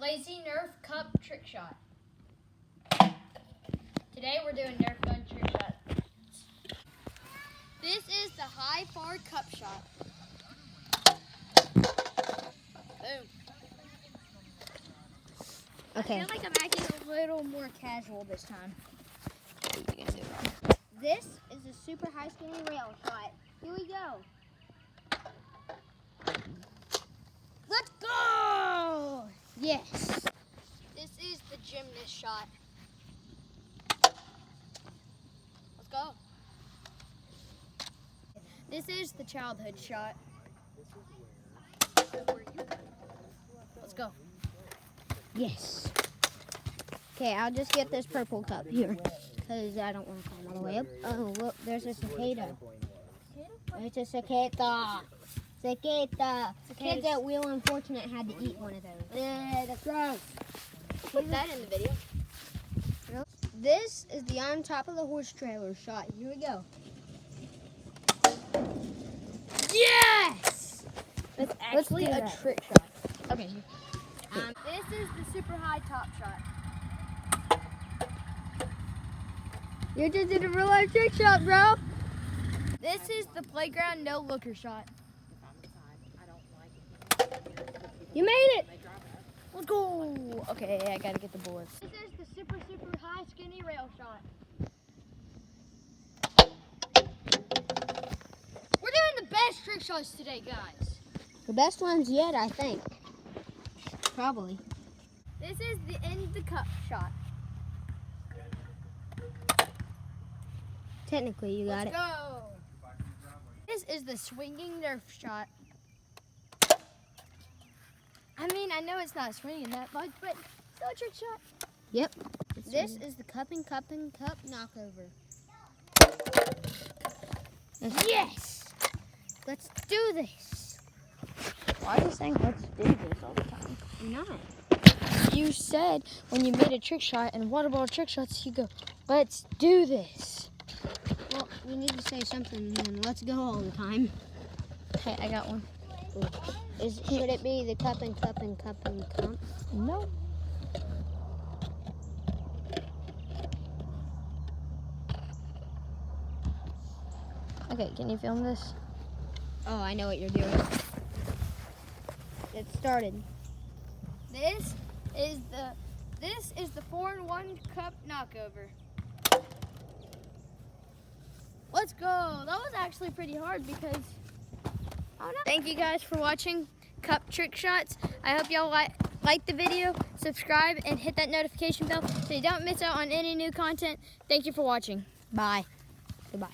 Lazy Nerf Cup Trick Shot. Today we're doing Nerf gun trick shot. This is the high far cup shot. Boom. Okay. I feel like I'm acting a little more casual this time. You can do it. This is a super high skinny rail shot. Here we go. Let's go! Yes. This is the gymnast shot. Let's go. This is the childhood shot. Let's go. Yes. Okay, I'll just get this purple cup here because I don't want to climb all the way up. Oh, look, there's a cicada. There's a cicada. Cicada. Kids at Wheel Unfortunate had to eat one of those. That's gross. Put that in the video. This is the on top of the horse trailer shot. Here we go. Yes! That's Let's do actually a a trick shot. Okay. This is the super high top shot. You just did a real life trick shot, bro. This is the playground no looker shot. You made it. Let's go. Okay, I gotta get the board. This is the super high skinny rail shot. We're doing the best trick shots today, guys. The best ones yet, I think. Probably. This is the end of the cup shot. Technically, you got Let's it. go. This is the swinging Nerf shot. I mean, I know it's not swinging that much, but still a trick shot. Yep. This is the cup knockover. Yes! Let's do this. Why are you saying let's do this all the time? I'm not. You said when you made a trick shot and water ball trick shots, you go, let's do this. Well, we need to say something and then let's go all the time. Okay, I got one. Should it be the cup? No. Okay, can you film this? Oh, I know what you're doing. It started. This is the 4-in-1 cup knockover. Let's go. That was actually pretty hard because I don't know. Thank you guys for watching Cup Trick Shots. I hope y'all like the video, subscribe, and hit that notification bell so you don't miss out on any new content. Thank you for watching. Bye. Goodbye.